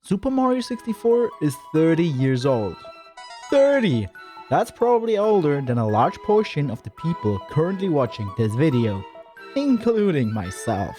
Super Mario 64 is 30 years old. 30! That's probably older than a large portion of the people currently watching this video, including myself.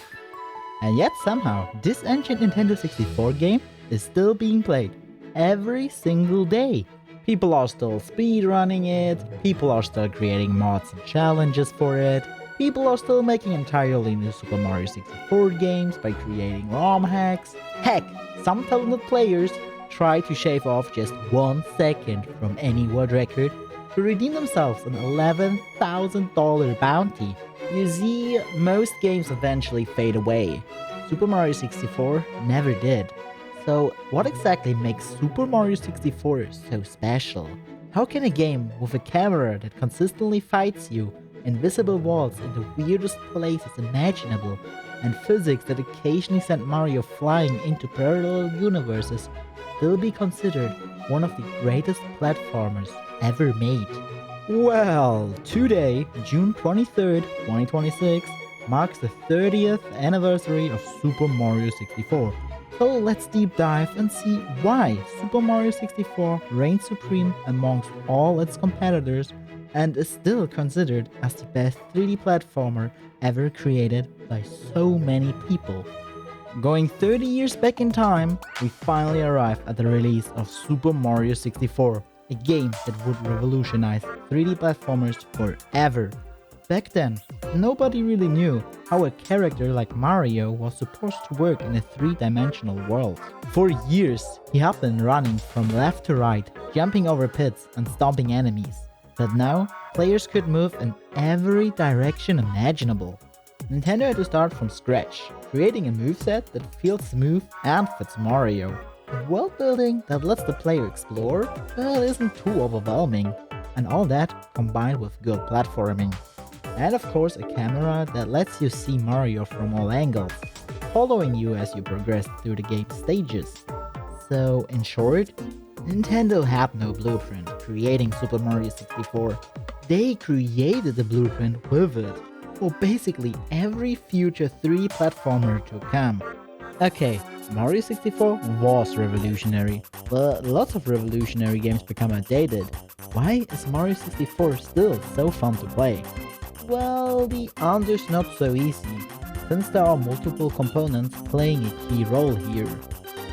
And yet somehow, this ancient Nintendo 64 game is still being played every single day. People are still speedrunning it, people are still creating mods and challenges for it, people are still making entirely new Super Mario 64 games by creating Rom hacks. Heck, some talented players try to shave off just 1 second from any world record to redeem themselves an $11,000 bounty. You see, most games eventually fade away. Super Mario 64 never did. So what exactly makes Super Mario 64 so special? How can a game with a camera that consistently fights you, invisible walls in the weirdest places imaginable, and physics that occasionally send Mario flying into parallel universes still be considered one of the greatest platformers ever made? Well, today, June 23rd, 2026, marks the 30th anniversary of Super Mario 64. So let's deep dive and see why Super Mario 64 reigns supreme amongst all its competitors and is still considered as the best 3D platformer ever created by so many people. Going 30 years back in time, we finally arrive at the release of Super Mario 64, a game that would revolutionize 3D platformers forever. Back then, nobody really knew how a character like Mario was supposed to work in a 3-dimensional world. For years, he had been running from left to right, jumping over pits and stomping enemies. But now, players could move in every direction imaginable. Nintendo had to start from scratch, creating a moveset that feels smooth and fits Mario. A world building that lets the player explore, but isn't too overwhelming. And all that combined with good platforming. And of course a camera that lets you see Mario from all angles, following you as you progress through the game's stages. So in short, Nintendo had no blueprint creating Super Mario 64. They created the blueprint with it, for basically every future 3D platformer to come. Okay, Mario 64 was revolutionary, but lots of revolutionary games become outdated. Why is Mario 64 still so fun to play? Well, the answer's not so easy, since there are multiple components playing a key role here.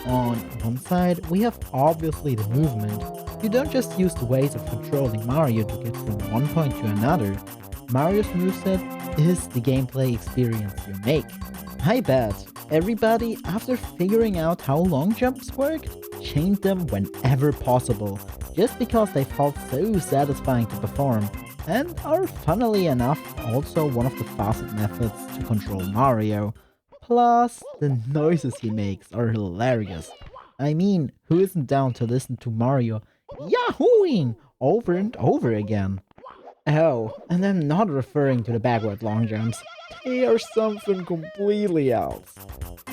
On one side, we have obviously the movement. You don't just use the ways of controlling Mario to get from one point to another. Mario's moveset is the gameplay experience you make. I bet everybody, after figuring out how long jumps worked, changed them whenever possible, just because they felt so satisfying to perform, and are funnily enough also one of the fastest methods to control Mario. Plus, the noises he makes are hilarious. I mean, who isn't down to listen to Mario yahooing over and over again? Oh, and I'm not referring to the backward long jumps. They are something completely else.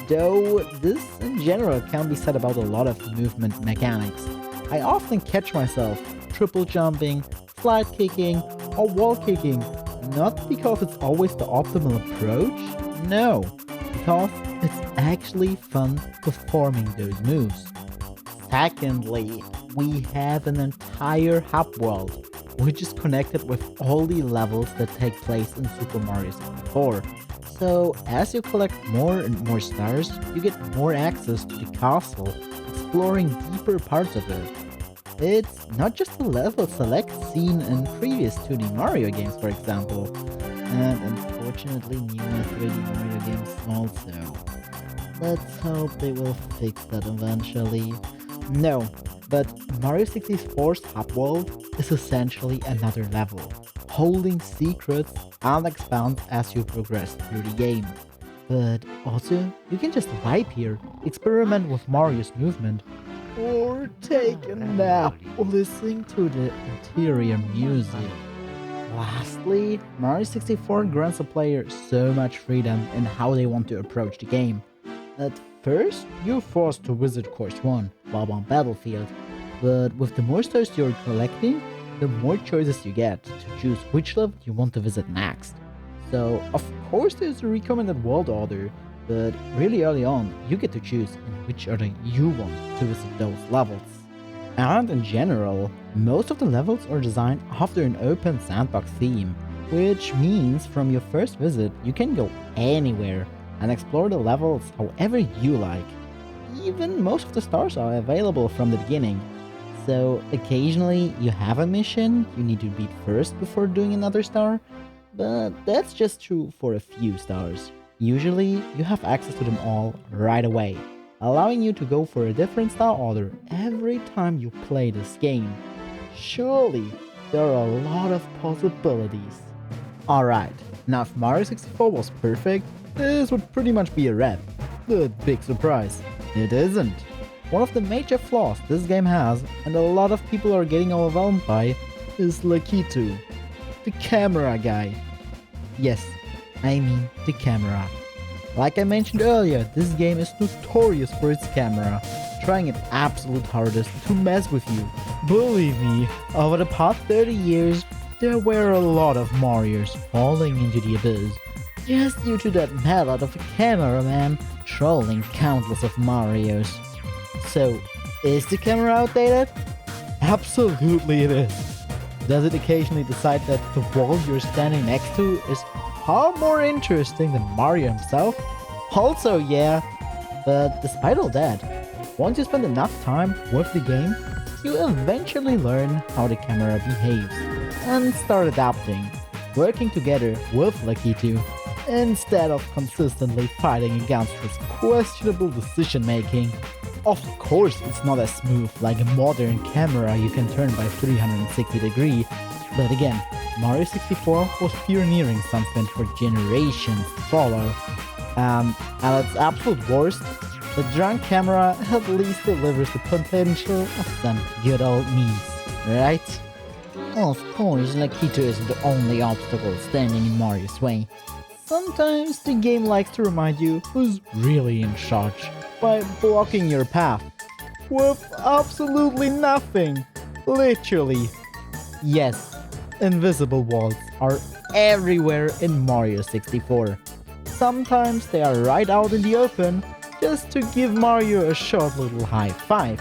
Though this in general can be said about a lot of movement mechanics. I often catch myself triple jumping, slide kicking, or wall kicking, not because it's always the optimal approach, no, because it's actually fun performing those moves. Secondly, we have an entire hub world, which is connected with all the levels that take place in Super Mario 64. So as you collect more and more stars, you get more access to the castle, exploring deeper parts of it. It's not just a level select seen in previous 2D Mario games, for example, and unfortunately newer 3D Mario games also. Let's hope they will fix that eventually. No, but Mario 64's hub world is essentially another level, holding secrets and expands as you progress through the game. But also, you can just vibe here, experiment with Mario's movement, or take a nap listening to the interior music. Lastly, Mario 64 grants a player so much freedom in how they want to approach the game. At first, you're forced to visit course 1, Bob-omb Battlefield, but with the more stars you're collecting, the more choices you get to choose which level you want to visit next. So, of course there's a recommended world order, but really early on, you get to choose in which order you want to visit those levels. And in general, most of the levels are designed after an open sandbox theme, which means from your first visit, you can go anywhere and explore the levels however you like. Even most of the stars are available from the beginning. So occasionally you have a mission you need to beat first before doing another star, but that's just true for a few stars. Usually you have access to them all right away, allowing you to go for a different star order every time you play this game. Surely there are a lot of possibilities. Alright, now if Mario 64 was perfect, this would pretty much be a wrap. But big surprise, it isn't. One of the major flaws this game has, and a lot of people are getting overwhelmed by, is Lakitu, the camera guy. Yes, I mean the camera. Like I mentioned earlier, this game is notorious for its camera, trying its absolute hardest to mess with you. Believe me, over the past 30 years, there were a lot of Marios falling into the abyss, just due to that method of a cameraman trolling countless of Marios. So, is the camera outdated? Absolutely it is. Does it occasionally decide that the wall you're standing next to is far more interesting than Mario himself? Also yeah, but despite all that, once you spend enough time with the game, you eventually learn how the camera behaves and start adapting, working together with Lakitu, instead of consistently fighting against his questionable decision making. Of course it's not as smooth like a modern camera you can turn by 360 degrees, but again, Mario 64 was pioneering something for generations to follow. At its absolute worst, the drunk camera at least delivers the potential of some good old memes, right? Of course, Lakitu isn't the only obstacle standing in Mario's way. Sometimes the game likes to remind you who's really in charge by blocking your path with absolutely nothing. Literally. Yes, invisible walls are everywhere in Mario 64. Sometimes they are right out in the open just to give Mario a short little high five.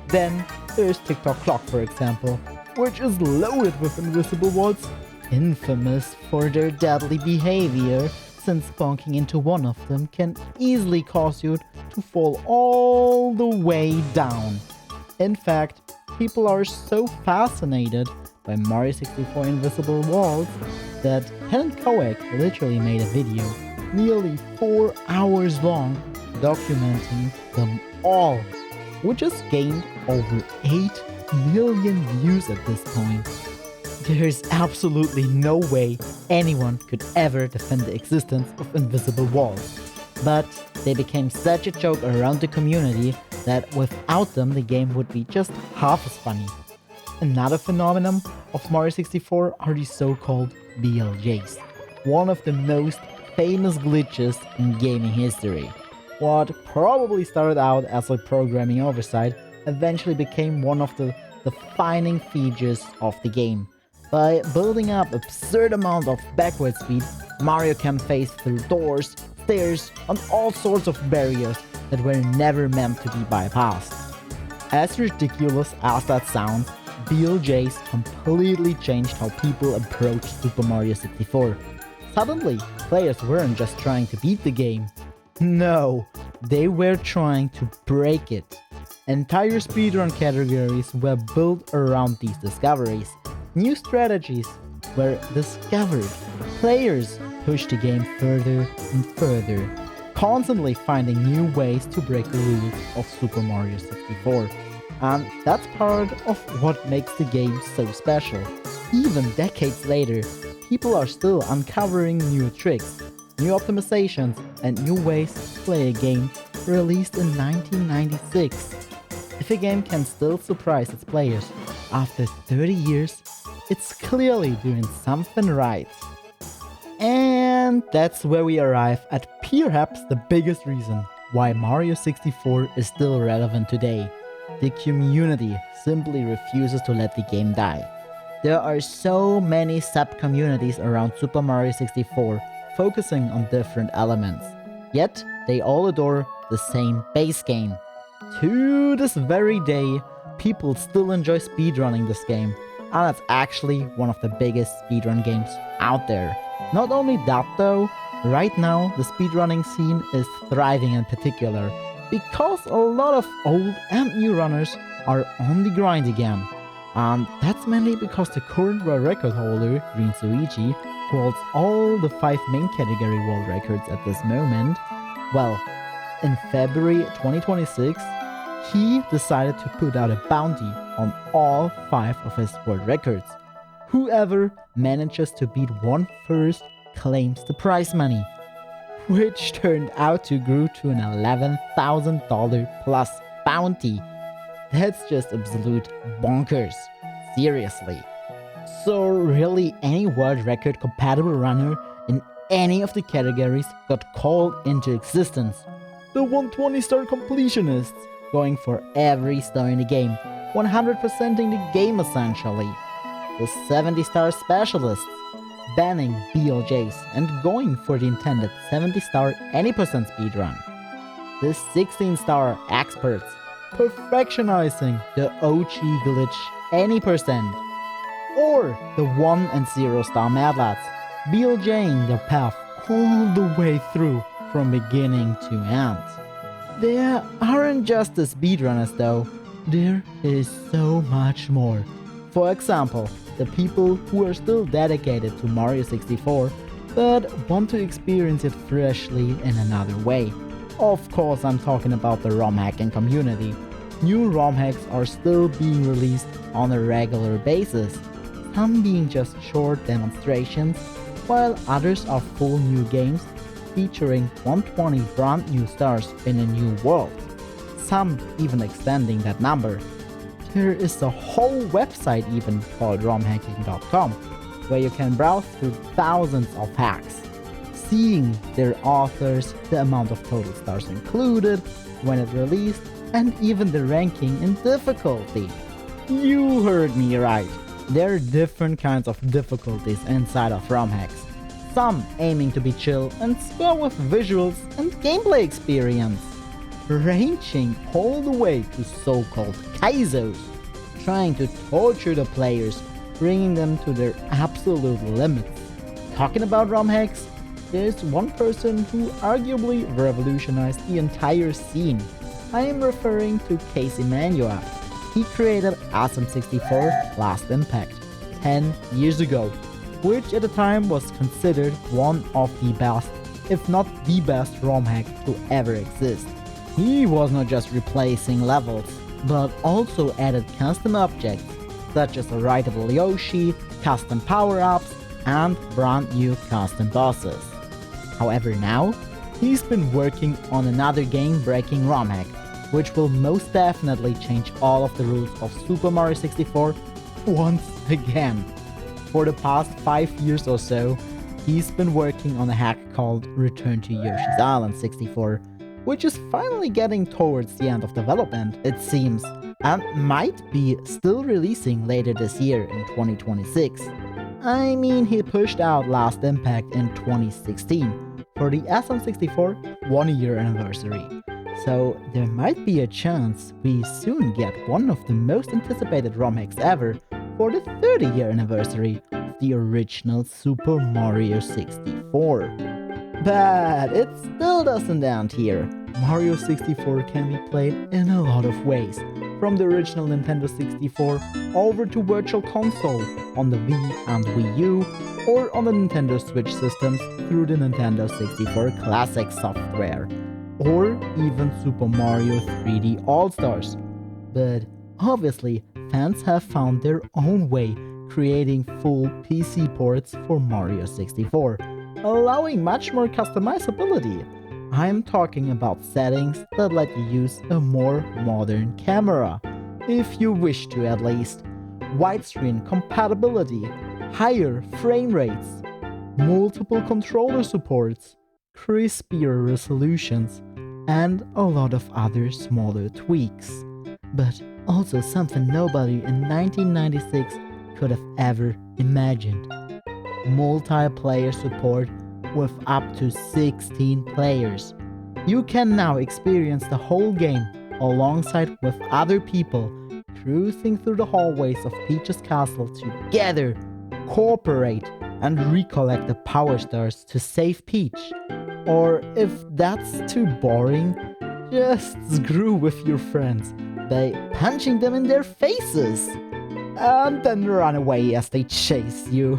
Then there's TikTok Clock, for example, which is loaded with invisible walls, infamous for their deadly behavior, since bonking into one of them can easily cause you to fall all the way down. In fact, people are so fascinated by Mario 64 invisible walls that Pen Koek literally made a video nearly 4 hours long documenting them all, which has gained over 8 million views at this point. There's absolutely no way anyone could ever defend the existence of invisible walls, but they became such a joke around the community that without them the game would be just half as funny. Another phenomenon of Mario 64 are the so-called BLJs, one of the most famous glitches in gaming history. What probably started out as a programming oversight eventually became one of the defining features of the game. By building up absurd amount of backward speed, Mario can phase through doors, stairs, and all sorts of barriers that were never meant to be bypassed. As ridiculous as that sounds, BLJs completely changed how people approach Super Mario 64. Suddenly, players weren't just trying to beat the game. No, they were trying to break it. Entire speedrun categories were built around these discoveries. New strategies were discovered. Players pushed the game further and further, constantly finding new ways to break the rules of Super Mario 64. And that's part of what makes the game so special. Even decades later, people are still uncovering new tricks, new optimizations, and new ways to play a game released in 1996. If a game can still surprise its players after 30 years, it's clearly doing something right. And that's where we arrive at perhaps the biggest reason why Mario 64 is still relevant today. The community simply refuses to let the game die. There are so many sub-communities around Super Mario 64 focusing on different elements. Yet, they all adore the same base game. To this very day, people still enjoy speedrunning this game, and it's actually one of the biggest speedrun games out there. Not only that though, right now the speedrunning scene is thriving in particular, because a lot of old and new runners are on the grind again. And that's mainly because the current world record holder, Green Suichi, who holds all the 5 main category world records at this moment, well, in February 2026, he decided to put out a bounty on all 5 of his world records. Whoever manages to beat one first claims the prize money, which turned out to grow to an $11,000 plus bounty. That's just absolute bonkers. Seriously. So really any world record compatible runner in any of the categories got called into existence. The 120-star completionists, going for every star in the game, 100%ing the game essentially. The 70-star specialists, banning BLJs and going for the intended 70-star any percent speedrun. The 16-star experts, perfectionizing the OG glitch any percent. Or the 1 and 0 star mad lads, BLJing their path all the way through from beginning to end. There aren't just the speedrunners though, there is so much more. For example, the people who are still dedicated to Mario 64 but want to experience it freshly in another way. Of course, I'm talking about the ROM hacking community. New ROM hacks are still being released on a regular basis, some being just short demonstrations, while others are full new games featuring 120 brand new stars in a new world, some even extending that number. There is a whole website even called romhacking.com, where you can browse through thousands of hacks, seeing their authors, the amount of total stars included, when it released, and even the ranking in difficulty. You heard me right. There are different kinds of difficulties inside of ROM hacks, some aiming to be chill and score with visuals and gameplay experience, ranging all the way to so-called kaizos, trying to torture the players, bringing them to their absolute limits. Talking about ROM hacks, there's one person who arguably revolutionized the entire scene. I am referring to Casey Manua. He created SM64 Last Impact 10 years ago, which at the time was considered one of the best, if not the best ROM hack to ever exist. He was not just replacing levels, but also added custom objects, such as a writable Yoshi, custom power-ups, and brand new custom bosses. However now, he's been working on another game-breaking ROM hack, which will most definitely change all of the rules of Super Mario 64 once again. For the past 5 years or so, he's been working on a hack called Return to Yoshi's Island 64, which is finally getting towards the end of development, it seems, and might be still releasing later this year in 2026. I mean, he pushed out Last Impact in 2016 for the SM64 1-year anniversary, so there might be a chance we soon get one of the most anticipated ROM hacks ever for the 30-year anniversary of the original Super Mario 64. But it still doesn't end here. Mario 64 can be played in a lot of ways, from the original Nintendo 64 over to Virtual Console on the Wii and Wii U, or on the Nintendo Switch systems through the Nintendo 64 Classic software, or even Super Mario 3D All-Stars. But obviously, fans have found their own way creating full PC ports for Mario 64, allowing much more customizability. I'm talking about settings that let you use a more modern camera, if you wish to at least, widescreen compatibility, higher frame rates, multiple controller supports, crispier resolutions, and a lot of other smaller tweaks. But also something nobody in 1996 could have ever imagined: multiplayer support with up to 16 players, You can now experience the whole game alongside with other people, cruising through the hallways of Peach's castle together, cooperate, and recollect the power stars to save Peach. Or if that's too boring, just screw with your friends by punching them in their faces and then run away as they chase you.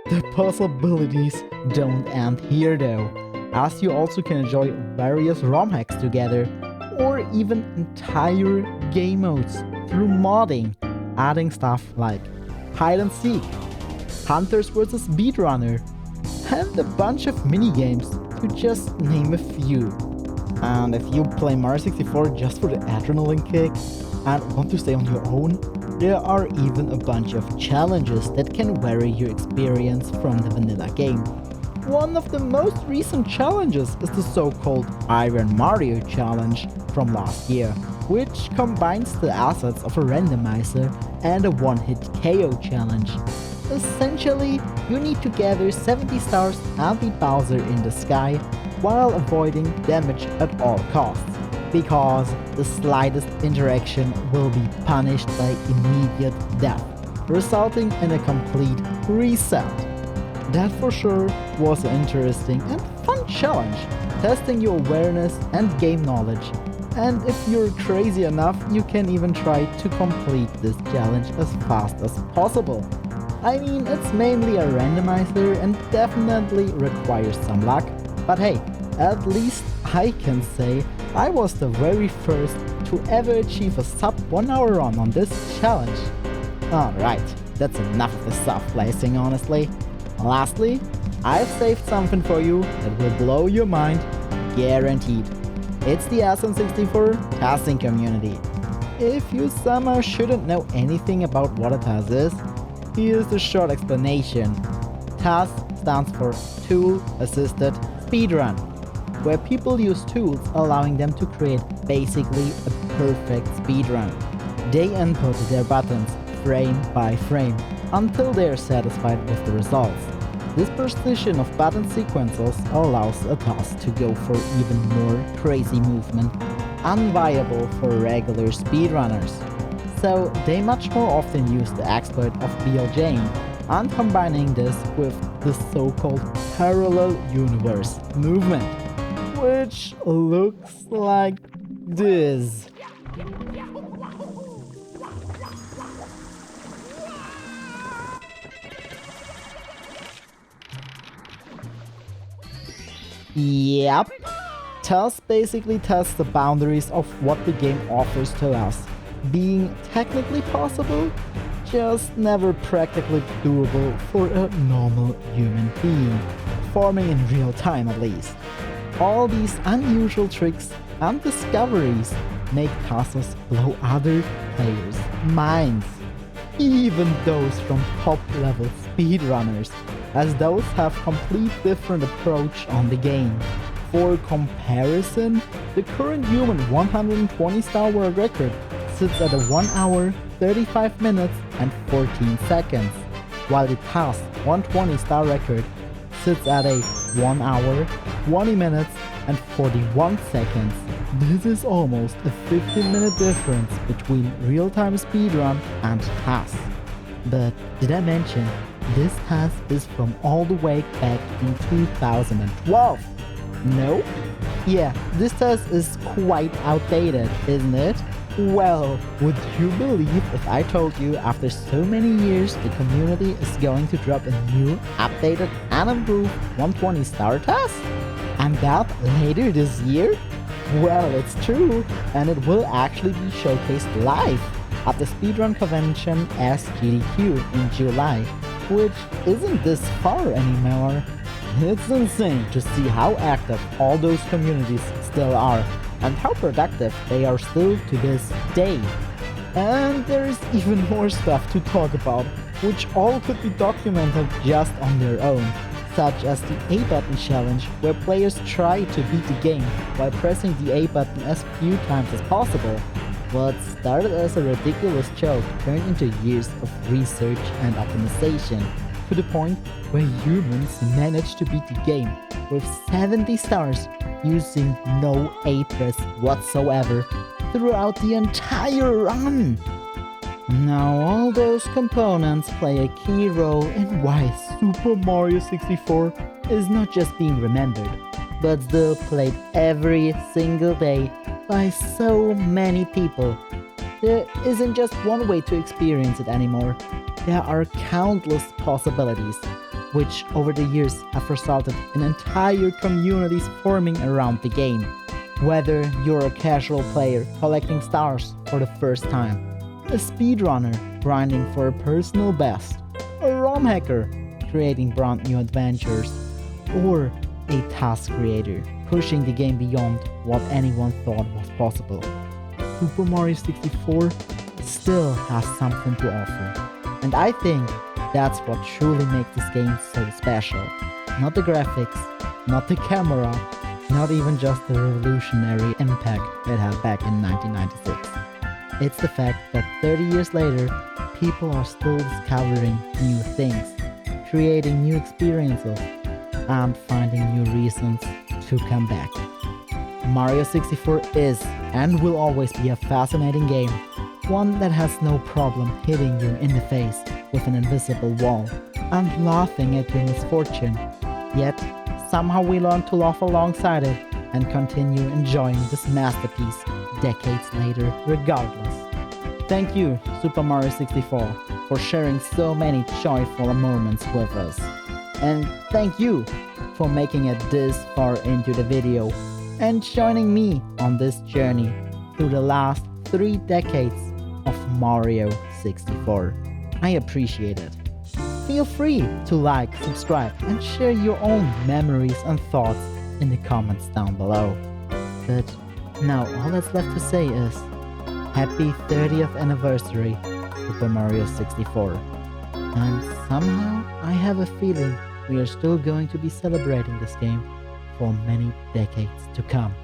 The possibilities don't end here though, as you also can enjoy various ROM hacks together, or even entire game modes through modding, adding stuff like hide and seek, hunters vs speedrunner, and a bunch of minigames to just name a few. And if you play Mario 64 just for the adrenaline kick and want to stay on your own, there are even a bunch of challenges that can vary your experience from the vanilla game. One of the most recent challenges is the so-called Iron Mario Challenge from last year, which combines the assets of a randomizer and a one-hit KO challenge. Essentially, you need to gather 70 stars and beat Bowser in the sky while avoiding damage at all costs, because the slightest interaction will be punished by immediate death, resulting in a complete reset. That for sure was an interesting and fun challenge, testing your awareness and game knowledge. And if you're crazy enough, you can even try to complete this challenge as fast as possible. I mean, it's mainly a randomizer and definitely requires some luck, but hey, at least I can say I was the very first to ever achieve a sub 1 hour run on this challenge. Alright, that's enough of the self-placing honestly. Lastly, I've saved something for you that will blow your mind, guaranteed. It's the SM64 testing community. If you somehow shouldn't know anything about what a TAS is, here's the short explanation. TAS stands for Tool Assisted Speedrun, where people use tools allowing them to create basically a perfect speedrun. They input their buttons frame by frame until they are satisfied with the results. This precision of button sequences allows a task to go for even more crazy movement, unviable for regular speedrunners. So they much more often use the exploit of BLJing and combining this with the so-called parallel universe movement, which looks like this. Yep, TAS basically tests the boundaries of what the game offers to us, being technically possible, just never practically doable for a normal human being, performing in real time at least. All these unusual tricks and discoveries make TASes blow other players' minds, even those from top-level speedrunners, as those have complete different approach on the game. For comparison, the current human 120 star world record sits at a 1 hour, 35 minutes and 14 seconds, while the TAS 120 star record sits at a 1 hour, 20 minutes and 41 seconds. This is almost a 15-minute difference between real-time speedrun and TAS. But did I mention this TAS is from all the way back in 2012? No? Yeah, this TAS is quite outdated, isn't it? Well, would you believe if I told you after so many years the community is going to drop a new, updated and improved 120 star TAS? And that later this year? Well, it's true, and it will actually be showcased live at the speedrun convention SGDQ in July, which isn't this far anymore. It's insane to see how active all those communities still are, and how productive they are still to this day. And there is even more stuff to talk about, which all could be documented just on their own, such as the A button challenge, where players try to beat the game while pressing the A button as few times as possible. What started as a ridiculous joke turned into years of research and optimization. to the point where humans managed to beat the game with 70 stars using no A-press whatsoever throughout the entire run. Now all those components play a key role in why Super Mario 64 is not just being remembered, but still played every single day by so many people. There isn't just one way to experience it anymore. There are countless possibilities, which over the years have resulted in entire communities forming around the game. Whether you're a casual player collecting stars for the first time, a speedrunner grinding for a personal best, a Rom hacker creating brand new adventures, or a task creator pushing the game beyond what anyone thought was possible, Super Mario 64 still has something to offer. And I think that's what truly makes this game so special. Not the graphics, not the camera, not even just the revolutionary impact it had back in 1996. It's the fact that 30 years later, people are still discovering new things, creating new experiences, and finding new reasons to come back. Mario 64 is and will always be a fascinating game, one that has no problem hitting you in the face with an invisible wall and laughing at your misfortune. Yet, somehow we learn to laugh alongside it and continue enjoying this masterpiece decades later regardless. Thank you, Super Mario 64, for sharing so many joyful moments with us. And thank you for making it this far into the video and joining me on this journey through the last 3 decades of Mario 64. I appreciate it. Feel free to like, subscribe, and share your own memories and thoughts in the comments down below. But now all that's left to say is happy 30th anniversary Super Mario 64. And somehow I have a feeling we are still going to be celebrating this game for many decades to come.